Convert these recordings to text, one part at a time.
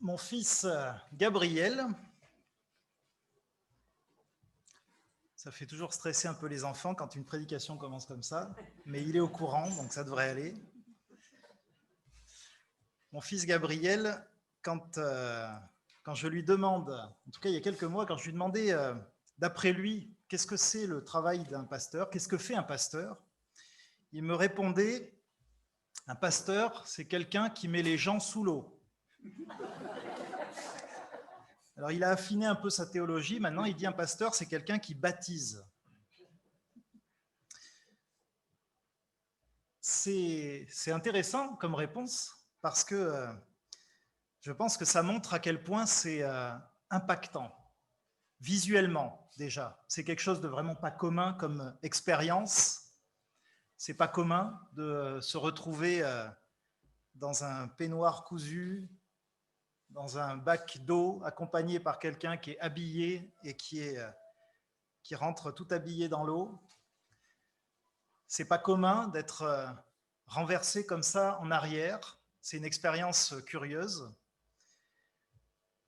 Mon fils Gabriel, ça fait toujours stresser un peu les enfants quand une prédication commence comme ça, mais il est au courant, donc ça devrait aller. Mon fils Gabriel, quand je lui demande, en tout cas il y a quelques mois, quand je lui demandais d'après lui, qu'est-ce que c'est le travail d'un pasteur, qu'est-ce que fait un pasteur, il me répondait, un pasteur, c'est quelqu'un qui met les gens sous l'eau. Alors il a affiné un peu sa théologie, maintenant il dit un pasteur, c'est quelqu'un qui baptise. C'est intéressant comme réponse parce que je pense que ça montre à quel point c'est impactant, visuellement déjà. C'est quelque chose de vraiment pas commun comme expérience. C'est pas commun de se retrouver dans un peignoir cousu, dans un bac d'eau, accompagné par quelqu'un qui est habillé et qui rentre tout habillé dans l'eau. C'est pas commun d'être renversé comme ça en arrière. C'est une expérience curieuse.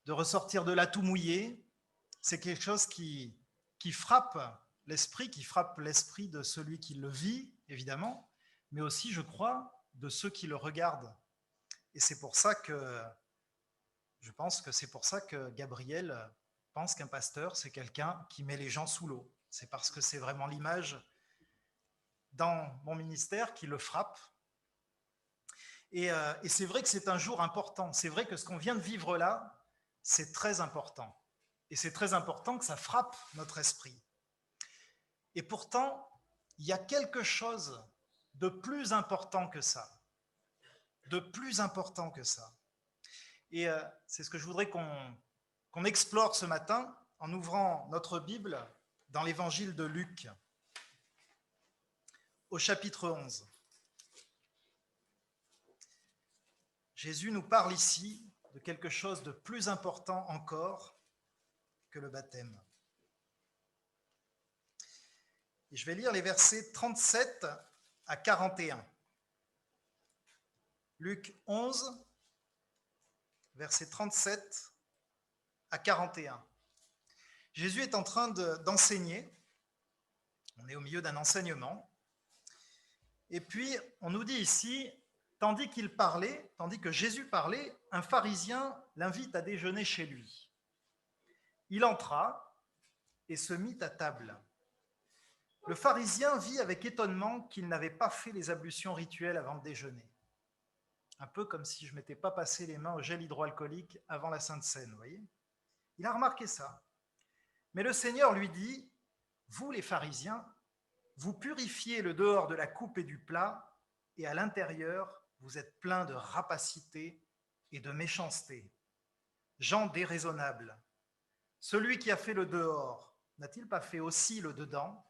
De ressortir de là tout mouillé, c'est quelque chose qui frappe l'esprit de celui qui le vit, évidemment, mais aussi, je crois, de ceux qui le regardent. Et c'est pour ça que je pense que c'est pour ça que Gabriel pense qu'un pasteur, c'est quelqu'un qui met les gens sous l'eau. C'est parce que c'est vraiment l'image dans mon ministère qui le frappe. Et c'est vrai que c'est un jour important. C'est vrai que ce qu'on vient de vivre là, c'est très important. Et c'est très important que ça frappe notre esprit. Et pourtant, il y a quelque chose de plus important que ça. De plus important que ça. Et c'est ce que je voudrais qu'on explore ce matin en ouvrant notre Bible dans l'évangile de Luc, au chapitre 11. Jésus nous parle ici de quelque chose de plus important encore que le baptême. Et je vais lire les versets 37 à 41. Luc 11, versets 37 à 41. Jésus est en train d'enseigner. On est au milieu d'un enseignement. Et puis, on nous dit ici, tandis que Jésus parlait, un pharisien l'invite à déjeuner chez lui. Il entra et se mit à table. Le pharisien vit avec étonnement qu'il n'avait pas fait les ablutions rituelles avant le déjeuner. Un peu comme si je ne m'étais pas passé les mains au gel hydroalcoolique avant la Sainte Seine, vous voyez ? Il a remarqué ça. Mais le Seigneur lui dit, vous les pharisiens, vous purifiez le dehors de la coupe et du plat, et à l'intérieur, vous êtes pleins de rapacité et de méchanceté. Gens déraisonnables, celui qui a fait le dehors, n'a-t-il pas fait aussi le dedans ?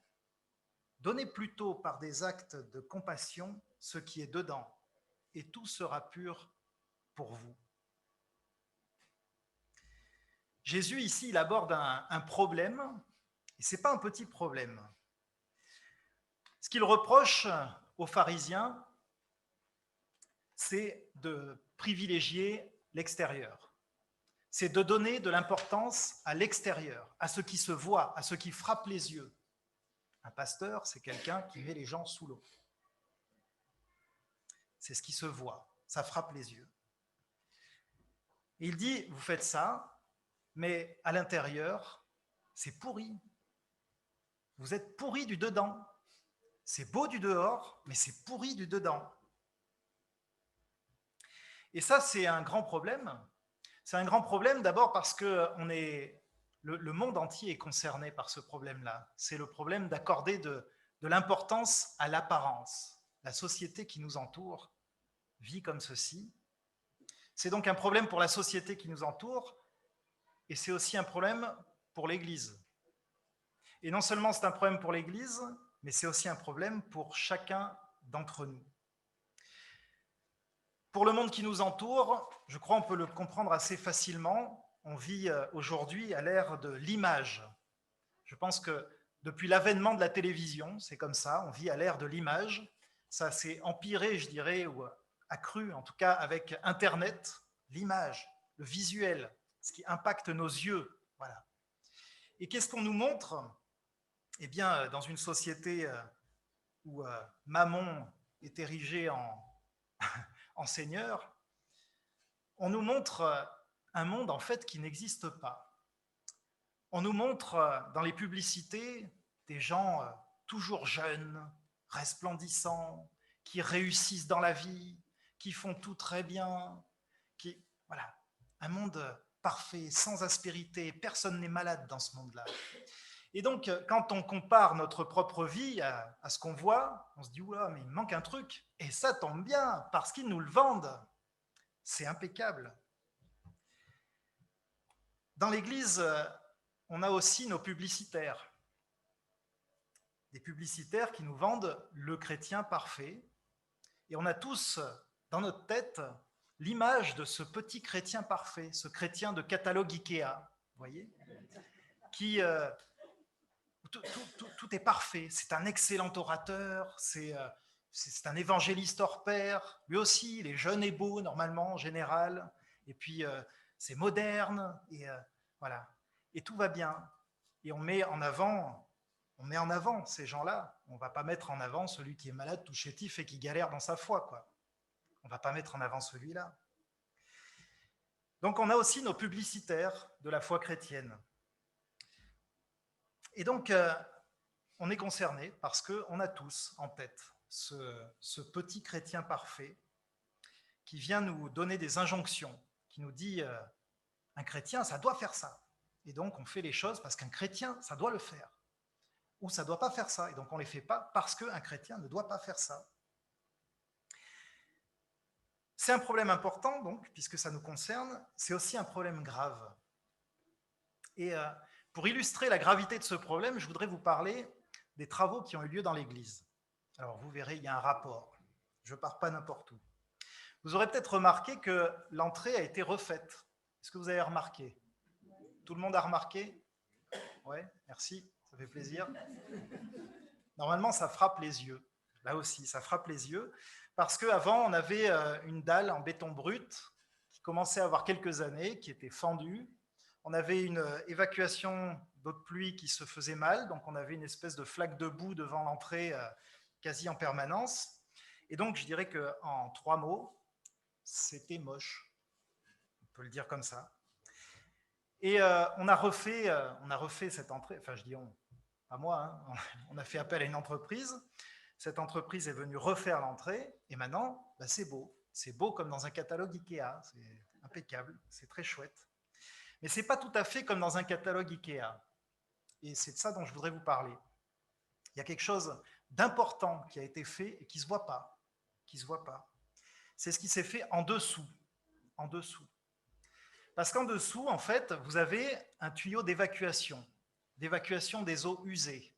Donnez plutôt par des actes de compassion ce qui est dedans, et tout sera pur pour vous. Jésus, ici, il aborde un problème, et ce n'est pas un petit problème. Ce qu'il reproche aux pharisiens, c'est de privilégier l'extérieur. C'est de donner de l'importance à l'extérieur, à ce qui se voit, à ce qui frappe les yeux. Un pasteur, c'est quelqu'un qui met les gens sous l'eau. C'est ce qui se voit, ça frappe les yeux. Et il dit, vous faites ça, mais à l'intérieur, c'est pourri. Vous êtes pourri du dedans. C'est beau du dehors, mais c'est pourri du dedans. Et ça, c'est un grand problème. C'est un grand problème d'abord parce que le monde entier est concerné par ce problème-là. C'est le problème d'accorder de l'importance à l'apparence. La société qui nous entoure vit comme ceci. C'est donc un problème pour la société qui nous entoure et c'est aussi un problème pour l'Église. Et non seulement c'est un problème pour l'Église, mais c'est aussi un problème pour chacun d'entre nous. Pour le monde qui nous entoure, je crois qu'on peut le comprendre assez facilement. On vit aujourd'hui à l'ère de l'image. Je pense que depuis l'avènement de la télévision, c'est comme ça, on vit à l'ère de l'image. Ça s'est empiré, je dirais, ou accru en tout cas avec Internet, l'image. le visuel, ce qui impacte nos yeux. Voilà. Et qu'est-ce qu'on nous montre? Eh bien, dans une société où Mammon est érigé en seigneur, on nous montre un monde en fait qui n'existe pas. On nous montre dans les publicités des gens toujours jeunes, resplendissants, qui réussissent dans la vie, qui font tout très bien, voilà, un monde parfait, sans aspérité, personne n'est malade dans ce monde-là. Et donc, quand on compare notre propre vie à ce qu'on voit, on se dit, oula, mais il me manque un truc, et ça tombe bien, parce qu'ils nous le vendent. C'est impeccable. Dans l'Église, on a aussi nos publicitaires. Des publicitaires qui nous vendent le chrétien parfait. Et on a tous dans notre tête l'image de ce petit chrétien parfait, ce chrétien de catalogue Ikea, vous voyez, qui tout est parfait. C'est un excellent orateur, c'est un évangéliste hors pair. Lui aussi, il est jeune et beau normalement en général. Et puis c'est moderne et voilà. Et tout va bien. Et on met en avant ces gens-là. On ne va pas mettre en avant celui qui est malade, tout chétif et qui galère dans sa foi, quoi. On ne va pas mettre en avant celui-là. Donc on a aussi nos publicitaires de la foi chrétienne. Et donc on est concerné parce qu'on a tous en tête ce petit chrétien parfait qui vient nous donner des injonctions, qui nous dit un chrétien, ça doit faire ça. Et donc on fait les choses parce qu'un chrétien, ça doit le faire. Ou ça ne doit pas faire ça. Et donc on ne les fait pas parce qu'un chrétien ne doit pas faire ça. C'est un problème important, donc, puisque ça nous concerne, c'est aussi un problème grave. Et pour illustrer la gravité de ce problème, je voudrais vous parler des travaux qui ont eu lieu dans l'Église. Alors vous verrez, il y a un rapport. Je ne pars pas n'importe où. Vous aurez peut-être remarqué que l'entrée a été refaite. Est-ce que vous avez remarqué? Tout le monde a remarqué? Oui, merci, ça fait plaisir. Normalement, ça frappe les yeux. Là aussi, ça frappe les yeux. Parce qu'avant, on avait une dalle en béton brut qui commençait à avoir quelques années, qui était fendue. On avait une évacuation d'eau de pluie qui se faisait mal, donc on avait une espèce de flaque de boue devant l'entrée quasi en permanence. Et donc, je dirais qu'en 3 mots, c'était moche. On peut le dire comme ça. Et on a refait cette entrée, enfin je dis on, pas moi, hein, on a fait appel à une entreprise. Cette entreprise est venue refaire l'entrée et maintenant, bah, c'est beau. C'est beau comme dans un catalogue Ikea, c'est impeccable, c'est très chouette. Mais ce n'est pas tout à fait comme dans un catalogue Ikea. Et c'est de ça dont je voudrais vous parler. Il y a quelque chose d'important qui a été fait et qui ne se voit pas. C'est ce qui s'est fait en dessous. Parce qu'en dessous, en fait, vous avez un tuyau d'évacuation des eaux usées.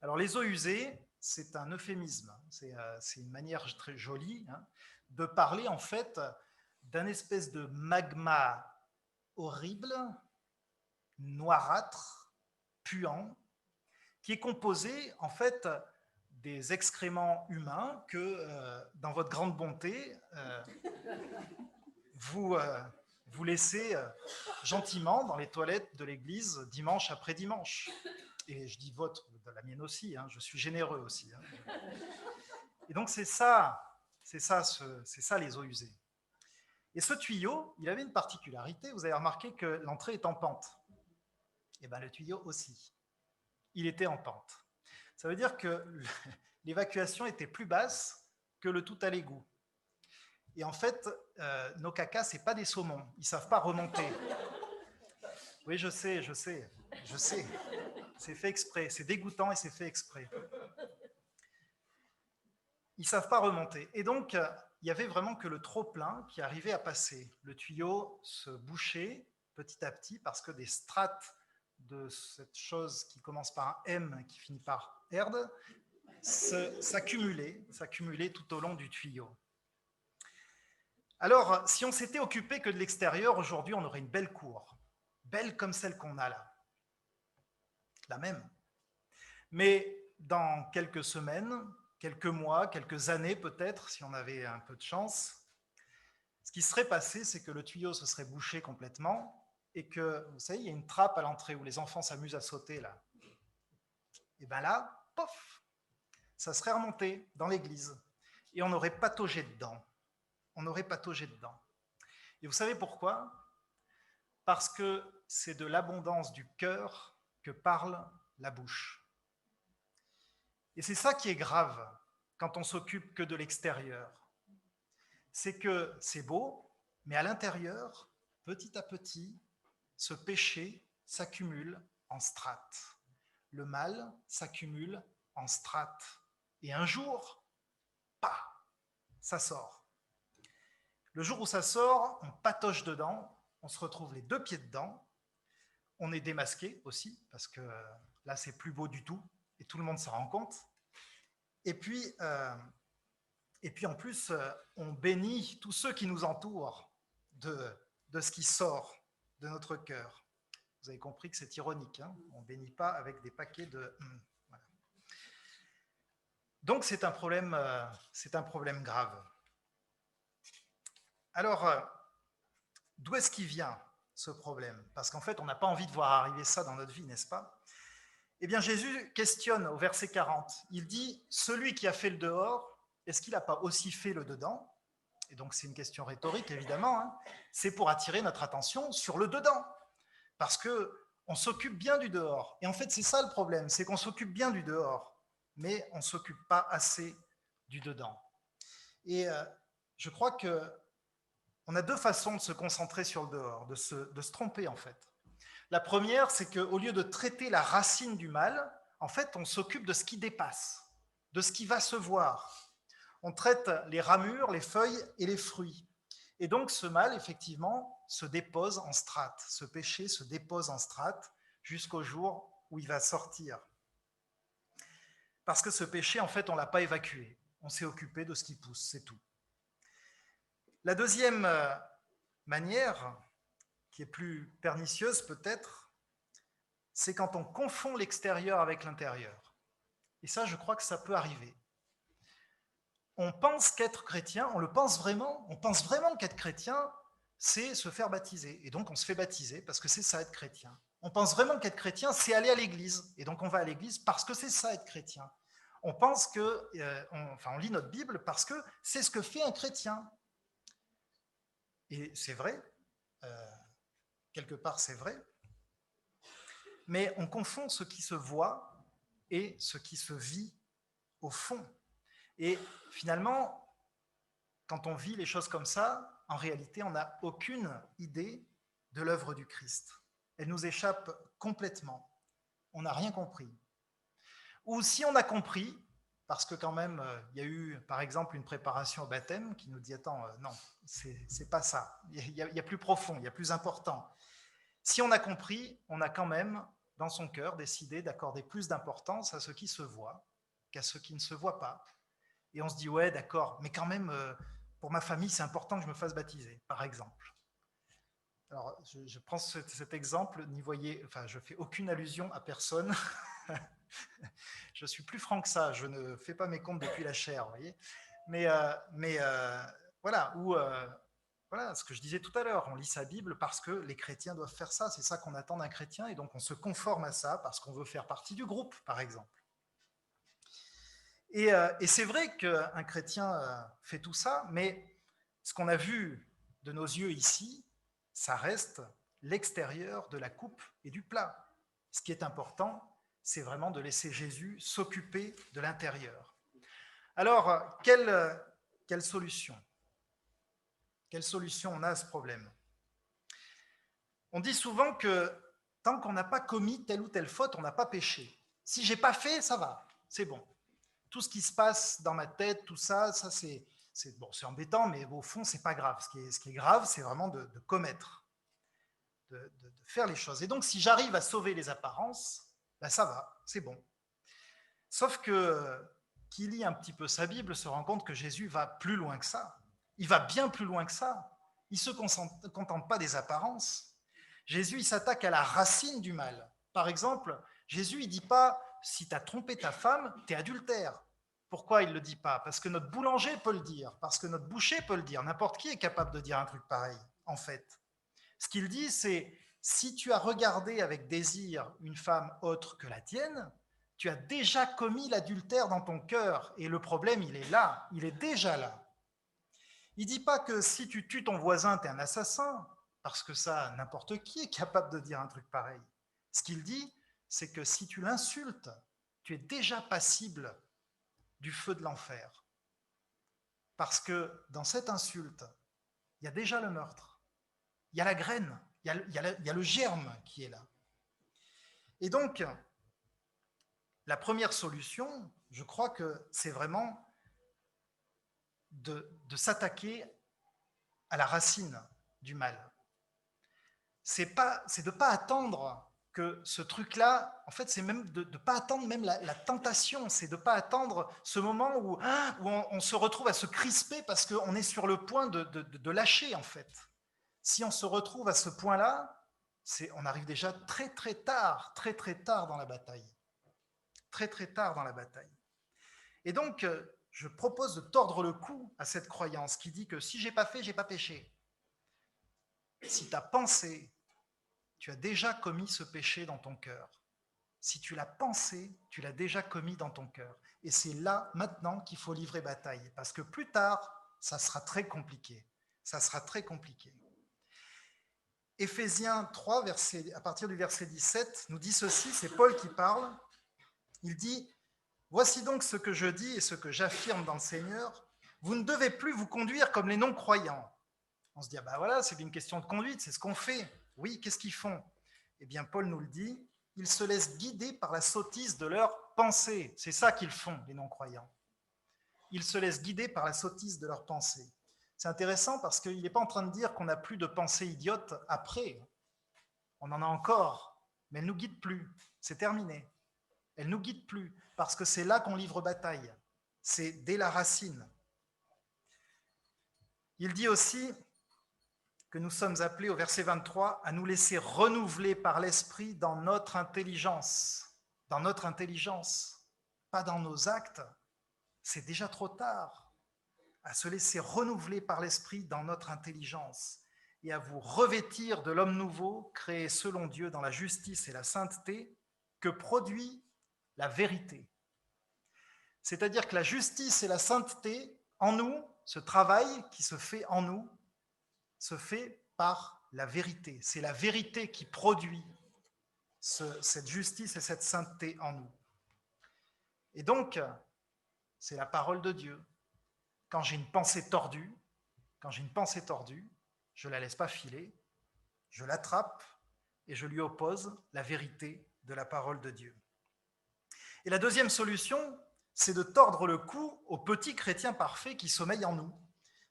Alors les eaux usées, c'est un euphémisme, c'est une manière très jolie de parler en fait d'un espèce de magma horrible, noirâtre, puant, qui est composé en fait des excréments humains que dans votre grande bonté vous laissez gentiment dans les toilettes de l'église dimanche après dimanche. Et je dis votre, de la mienne aussi, hein, je suis généreux aussi. Hein. Et donc c'est ça les eaux usées. Et ce tuyau, il avait une particularité, vous avez remarqué que l'entrée est en pente. Et bien le tuyau aussi, il était en pente. Ça veut dire que l'évacuation était plus basse que le tout à l'égout. Et en fait, nos cacas, ce n'est pas des saumons, ils ne savent pas remonter. Oui, je sais. C'est fait exprès, c'est dégoûtant et c'est fait exprès. Ils ne savent pas remonter. Et donc, il n'y avait vraiment que le trop-plein qui arrivait à passer. Le tuyau se bouchait petit à petit parce que des strates de cette chose qui commence par un M qui finit par erde s'accumulaient tout au long du tuyau. Alors, si on s'était occupé que de l'extérieur, aujourd'hui, on aurait une belle cour. Belle comme celle qu'on a là. La même. Mais dans quelques semaines, quelques mois, quelques années peut-être, si on avait un peu de chance, Ce qui serait passé, c'est que le tuyau se serait bouché complètement et que, vous savez, il y a une trappe à l'entrée où les enfants s'amusent à sauter là. Et bien là, pof, ça serait remonté dans l'église et on aurait pataugé dedans. On aurait pataugé dedans. Et vous savez pourquoi? Parce que c'est de l'abondance du cœur que parle la bouche. Et c'est ça qui est grave quand on s'occupe que de l'extérieur. C'est que c'est beau, mais à l'intérieur, petit à petit, ce péché s'accumule en strates. Le mal s'accumule en strates. Et un jour, ça sort. Le jour où ça sort, on patoche dedans, on se retrouve les deux pieds dedans, on est démasqué aussi, parce que là, c'est plus beau du tout, et tout le monde s'en rend compte. Et puis en plus, on bénit tous ceux qui nous entourent de ce qui sort de notre cœur. Vous avez compris que c'est ironique, hein, on ne bénit pas avec des paquets de... Voilà. Donc c'est un problème grave. Alors, d'où est-ce qu'il vient ce problème? Parce qu'en fait, on n'a pas envie de voir arriver ça dans notre vie, n'est-ce pas? Eh bien, Jésus questionne au verset 40. Il dit, celui qui a fait le dehors, est-ce qu'il n'a pas aussi fait le dedans? Et donc, c'est une question rhétorique, évidemment. Hein. C'est pour attirer notre attention sur le dedans. Parce qu'on s'occupe bien du dehors. Et en fait, c'est ça le problème, c'est qu'on s'occupe bien du dehors, mais on ne s'occupe pas assez du dedans. Et je crois qu'on a deux façons de se concentrer sur le dehors, de se tromper en fait. La première, c'est qu'au lieu de traiter la racine du mal, en fait, on s'occupe de ce qui dépasse, de ce qui va se voir. On traite les ramures, les feuilles et les fruits. Et donc, ce mal, effectivement, se dépose en strates. Ce péché se dépose en strates jusqu'au jour où il va sortir. Parce que ce péché, en fait, on ne l'a pas évacué. On s'est occupé de ce qui pousse, c'est tout. La deuxième manière, qui est plus pernicieuse peut-être, c'est quand on confond l'extérieur avec l'intérieur. Et ça, je crois que ça peut arriver. On pense qu'être chrétien, on pense vraiment qu'être chrétien, c'est se faire baptiser. Et donc on se fait baptiser parce que c'est ça être chrétien. On pense vraiment qu'être chrétien, c'est aller à l'église. Et donc on va à l'église parce que c'est ça être chrétien. On pense que, on lit notre Bible parce que c'est ce que fait un chrétien. Et c'est vrai, quelque part c'est vrai, mais on confond ce qui se voit et ce qui se vit au fond. Et finalement, quand on vit les choses comme ça, en réalité, on n'a aucune idée de l'œuvre du Christ. Elle nous échappe complètement. On n'a rien compris. Ou si on a compris, parce que quand même, il y a eu, par exemple, une préparation au baptême qui nous dit, attends, non, c'est pas ça. Il y a plus profond, il y a plus important. Si on a compris, on a quand même, dans son cœur, décidé d'accorder plus d'importance à ce qui se voit qu'à ce qui ne se voit pas. Et on se dit, ouais, d'accord, mais quand même, pour ma famille, c'est important que je me fasse baptiser, par exemple. Alors, je prends cet exemple, n'y voyez, enfin, je ne fais aucune allusion à personne. Je suis plus franc que ça, je ne fais pas mes comptes depuis la chair, vous voyez. Mais voilà, voilà, ce que je disais tout à l'heure, on lit sa Bible parce que les chrétiens doivent faire ça, c'est ça qu'on attend d'un chrétien, et donc on se conforme à ça parce qu'on veut faire partie du groupe, par exemple. Et c'est vrai qu'un chrétien fait tout ça, mais ce qu'on a vu de nos yeux ici, ça reste l'extérieur de la coupe et du plat. Ce qui est important, c'est vraiment de laisser Jésus s'occuper de l'intérieur. Alors, quelle solution? Quelle solution on a à ce problème? On dit souvent que tant qu'on n'a pas commis telle ou telle faute, on n'a pas péché. Si j'ai pas fait, ça va, c'est bon. Tout ce qui se passe dans ma tête, tout ça, c'est embêtant, mais au fond, c'est pas grave. Ce qui est grave, c'est vraiment de commettre, de faire les choses. Et donc, si j'arrive à sauver les apparences, ben ça va, c'est bon. Sauf que qui lit un petit peu sa Bible se rend compte que Jésus va plus loin que ça. Il va bien plus loin que ça. Il ne se contente pas des apparences. Jésus, il s'attaque à la racine du mal. Par exemple, Jésus, il ne dit pas, si tu as trompé ta femme, tu es adultère. Pourquoi il ne le dit pas? Parce que notre boulanger peut le dire, parce que notre boucher peut le dire. N'importe qui est capable de dire un truc pareil, en fait. Ce qu'il dit, c'est si tu as regardé avec désir une femme autre que la tienne, tu as déjà commis l'adultère dans ton cœur. Et le problème, il est là, il est déjà là. Il ne dit pas que si tu tues ton voisin, tu es un assassin, parce que ça, n'importe qui est capable de dire un truc pareil. Ce qu'il dit, c'est que si tu l'insultes, tu es déjà passible du feu de l'enfer. Parce que dans cette insulte, il y a déjà le meurtre, il y a la graine, il y a le germe qui est là. Et donc, la première solution, je crois que c'est vraiment de s'attaquer à la racine du mal. C'est de ne pas attendre que ce truc-là, en fait, c'est même de ne pas attendre même la tentation, c'est de ne pas attendre ce moment où on se retrouve à se crisper parce qu'on est sur le point de lâcher, en fait. Si on se retrouve à ce point-là, on arrive déjà très tard dans la bataille. Très tard dans la bataille. Et donc, je propose de tordre le cou à cette croyance qui dit que si j'ai pas fait, j'ai pas péché. Si tu as pensé, tu as déjà commis ce péché dans ton cœur. Si tu l'as pensé, tu l'as déjà commis dans ton cœur. Et c'est là, maintenant, qu'il faut livrer bataille. Parce que plus tard, ça sera très compliqué. Ça sera très compliqué. Éphésiens 3, à partir du verset 17, nous dit ceci, c'est Paul qui parle. Il dit « Voici donc ce que je dis et ce que j'affirme dans le Seigneur. Vous ne devez plus vous conduire comme les non-croyants. » On se dit, ah ben voilà, c'est une question de conduite, c'est ce qu'on fait. Oui, qu'est-ce qu'ils font? Eh bien, Paul nous le dit, ils se laissent guider par la sottise de leurs pensées. C'est ça qu'ils font, les non-croyants. Ils se laissent guider par la sottise de leurs pensées. C'est intéressant parce qu'il n'est pas en train de dire qu'on n'a plus de pensées idiotes après. On en a encore, mais elles ne nous guident plus. C'est terminé. Elles ne nous guident plus parce que c'est là qu'on livre bataille. C'est dès la racine. Il dit aussi que nous sommes appelés au verset 23 à nous laisser renouveler par l'esprit dans notre intelligence. Dans notre intelligence, pas dans nos actes. C'est déjà trop tard. À se laisser renouveler par l'esprit dans notre intelligence et à vous revêtir de l'homme nouveau, créé selon Dieu dans la justice et la sainteté, que produit la vérité. C'est-à-dire que la justice et la sainteté, en nous, ce travail qui se fait en nous, se fait par la vérité. C'est la vérité qui produit cette justice et cette sainteté en nous. Et donc, c'est la parole de Dieu. Quand j'ai une pensée tordue, je ne la laisse pas filer, je l'attrape et je lui oppose la vérité de la parole de Dieu. Et la deuxième solution, c'est de tordre le cou au petit chrétien parfait qui sommeille en nous.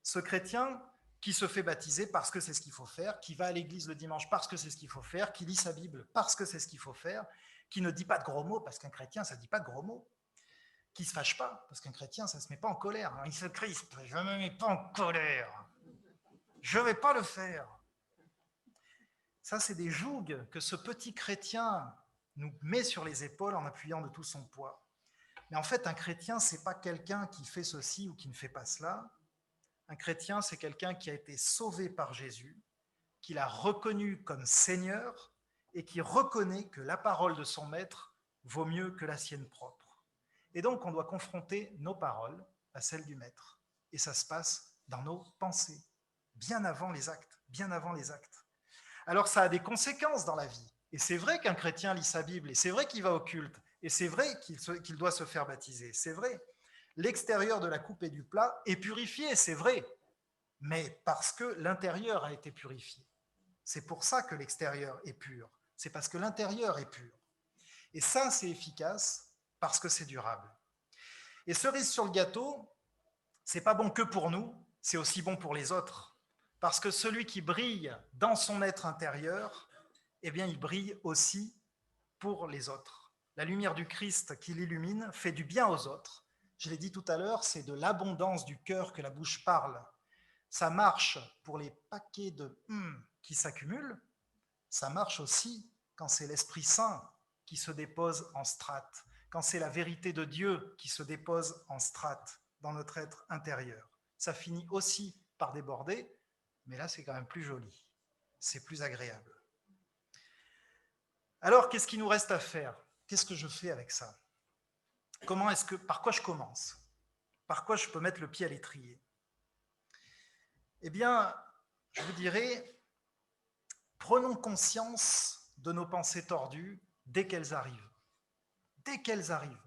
Ce chrétien qui se fait baptiser parce que c'est ce qu'il faut faire, qui va à l'église le dimanche parce que c'est ce qu'il faut faire, qui lit sa Bible parce que c'est ce qu'il faut faire, qui ne dit pas de gros mots parce qu'un chrétien, ça ne dit pas de gros mots, qui ne se fâche pas parce qu'un chrétien, ça ne se met pas en colère. Il se crispe, je ne me mets pas en colère, je ne vais pas le faire. Ça, c'est des jougs que ce petit chrétien nous met sur les épaules en appuyant de tout son poids. Mais en fait, un chrétien, ce n'est pas quelqu'un qui fait ceci ou qui ne fait pas cela. Un chrétien, c'est quelqu'un qui a été sauvé par Jésus, qui l'a reconnu comme Seigneur et qui reconnaît que la parole de son maître vaut mieux que la sienne propre. Et donc, on doit confronter nos paroles à celles du maître. Et ça se passe dans nos pensées, bien avant les actes, bien avant les actes. Alors, ça a des conséquences dans la vie. Et c'est vrai qu'un chrétien lit sa Bible, et c'est vrai qu'il va au culte, et c'est vrai qu'il doit se faire baptiser, c'est vrai. L'extérieur de la coupe et du plat est purifié, c'est vrai, mais parce que l'intérieur a été purifié. C'est pour ça que l'extérieur est pur. C'est parce que l'intérieur est pur. Et ça, c'est efficace parce que c'est durable. Et cerise sur le gâteau, c'est pas bon que pour nous, c'est aussi bon pour les autres. Parce que celui qui brille dans son être intérieur, eh bien, il brille aussi pour les autres. La lumière du Christ qui l'illumine fait du bien aux autres. Je l'ai dit tout à l'heure, c'est de l'abondance du cœur que la bouche parle. Ça marche pour les paquets de qui s'accumulent. Ça marche aussi quand c'est l'Esprit Saint qui se dépose en strates, quand c'est la vérité de Dieu qui se dépose en strate dans notre être intérieur. Ça finit aussi par déborder, mais là c'est quand même plus joli, c'est plus agréable. Alors qu'est-ce qu'il nous reste à faire? Qu'est-ce que je fais avec ça? Par quoi je commence? Par quoi je peux mettre le pied à l'étrier? Eh bien, je vous dirais, prenons conscience de nos pensées tordues dès qu'elles arrivent. Dès qu'elles arrivent.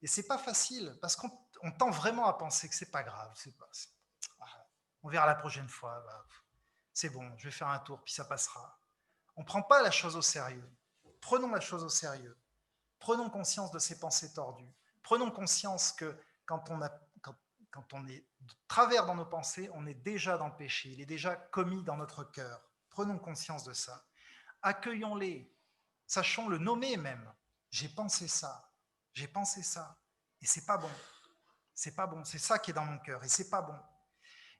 Et c'est pas facile, parce qu'on tend vraiment à penser que c'est pas grave, on verra la prochaine fois, c'est bon, je vais faire un tour, puis ça passera. On ne prend pas la chose au sérieux. Prenons la chose au sérieux. Prenons conscience de ces pensées tordues. Prenons conscience que quand on est de travers dans nos pensées, on est déjà dans le péché, il est déjà commis dans notre cœur. Prenons conscience de ça. Accueillons-les, sachons le nommer même. J'ai pensé ça, et c'est pas bon. C'est pas bon, c'est ça qui est dans mon cœur, et c'est pas bon.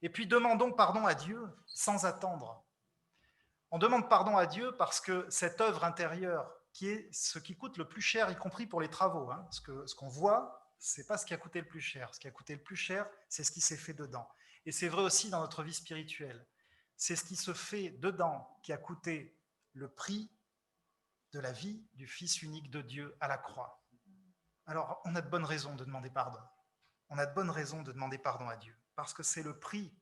Et puis demandons pardon à Dieu sans attendre. On demande pardon à Dieu parce que cette œuvre intérieure, qui est ce qui coûte le plus cher, y compris pour les travaux, ce qu'on voit, c'est pas ce qui a coûté le plus cher. Ce qui a coûté le plus cher, c'est ce qui s'est fait dedans. Et c'est vrai aussi dans notre vie spirituelle. C'est ce qui se fait dedans qui a coûté le prix de la vie du Fils unique de Dieu à la croix. Alors, on a de bonnes raisons de demander pardon. On a de bonnes raisons de demander pardon à Dieu, parce que c'est le prix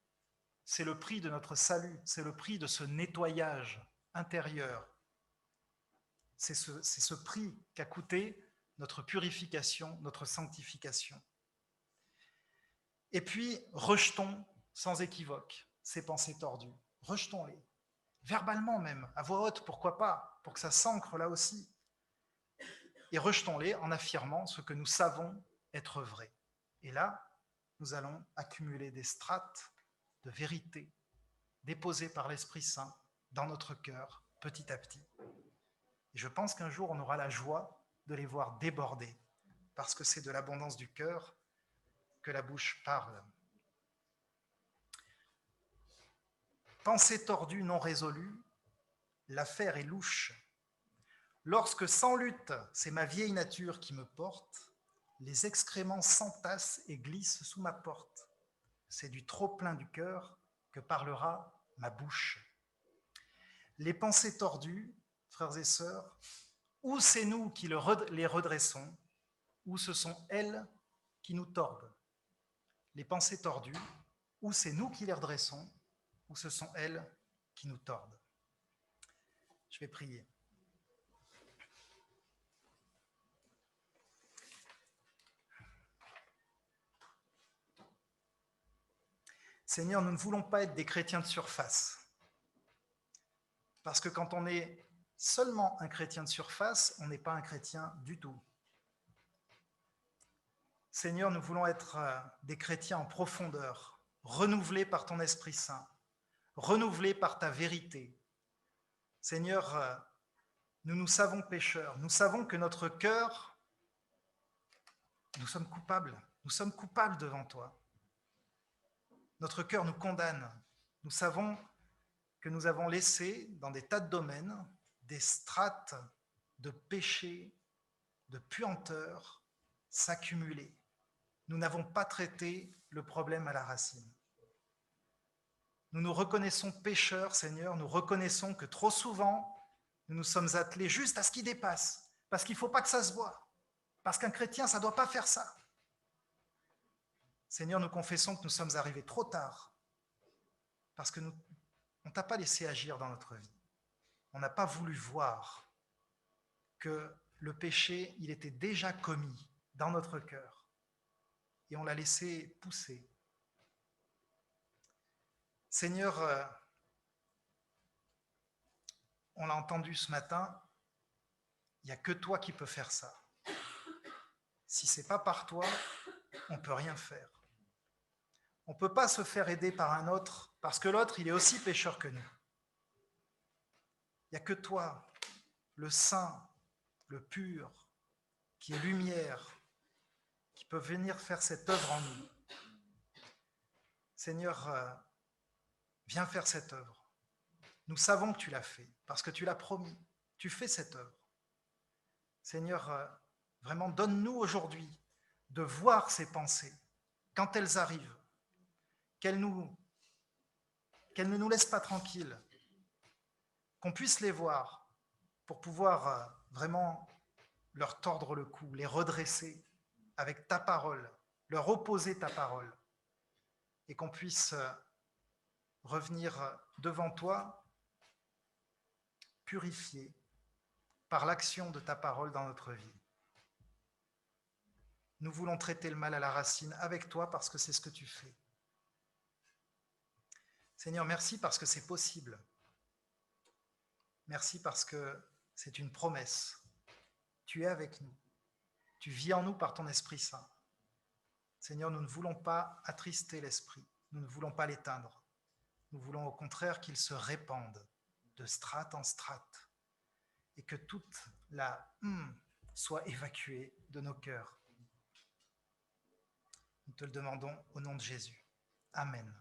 de notre salut, c'est le prix de ce nettoyage intérieur. C'est ce prix qu'a coûté notre purification, notre sanctification. Et puis, rejetons sans équivoque ces pensées tordues. Rejetons-les, verbalement même, à voix haute, pourquoi pas, pour que ça s'ancre là aussi. Et rejetons-les en affirmant ce que nous savons être vrai. Et là, nous allons accumuler des strates de vérité déposées par l'Esprit Saint dans notre cœur, petit à petit. Et je pense qu'un jour, on aura la joie de les voir déborder, parce que c'est de l'abondance du cœur que la bouche parle. Pensée tordue non résolue, l'affaire est louche. Lorsque sans lutte, c'est ma vieille nature qui me porte, les excréments s'entassent et glissent sous ma porte. C'est du trop-plein du cœur que parlera ma bouche. Les pensées tordues, frères et sœurs, ou c'est nous qui les redressons, ou ce sont elles qui nous tordent. Les pensées tordues, ou c'est nous qui les redressons, ou ce sont elles qui nous tordent. Je vais prier. Seigneur, nous ne voulons pas être des chrétiens de surface. Parce que quand on est seulement un chrétien de surface, on n'est pas un chrétien du tout. Seigneur, nous voulons être des chrétiens en profondeur, renouvelés par ton Esprit Saint, renouvelés par ta vérité. Seigneur, nous savons pécheurs, nous savons que notre cœur, nous sommes coupables devant toi. Notre cœur nous condamne. Nous savons que nous avons laissé dans des tas de domaines des strates de péché, de puanteur s'accumuler. Nous n'avons pas traité le problème à la racine. Nous nous reconnaissons pécheurs, Seigneur, nous reconnaissons que trop souvent, nous nous sommes attelés juste à ce qui dépasse, parce qu'il ne faut pas que ça se voie, parce qu'un chrétien, ça ne doit pas faire ça. Seigneur, nous confessons que nous sommes arrivés trop tard, parce que on ne t'a pas laissé agir dans notre vie. On n'a pas voulu voir que le péché, il était déjà commis dans notre cœur, et on l'a laissé pousser. Seigneur, on l'a entendu ce matin, il n'y a que toi qui peux faire ça. Si ce n'est pas par toi, on ne peut rien faire. On ne peut pas se faire aider par un autre, parce que l'autre, il est aussi pécheur que nous. Il n'y a que toi, le saint, le pur, qui est lumière, qui peut venir faire cette œuvre en nous. Seigneur, viens faire cette œuvre. Nous savons que tu l'as fait, parce que tu l'as promis. Tu fais cette œuvre. Seigneur, Vraiment, donne-nous aujourd'hui de voir ces pensées quand elles arrivent, qu'elles ne nous laissent pas tranquilles, qu'on puisse les voir pour pouvoir vraiment leur tordre le cou, les redresser avec ta parole, leur opposer ta parole, et qu'on puisse revenir devant toi purifié par l'action de ta parole dans notre vie. Nous voulons traiter le mal à la racine avec toi parce que c'est ce que tu fais. Seigneur, merci parce que c'est possible. Merci parce que c'est une promesse. Tu es avec nous. Tu vis en nous par ton Esprit Saint. Seigneur, nous ne voulons pas attrister l'Esprit. Nous ne voulons pas l'éteindre. Nous voulons au contraire qu'il se répande de strate en strate et que toute la soit évacuée de nos cœurs. Nous te le demandons au nom de Jésus. Amen.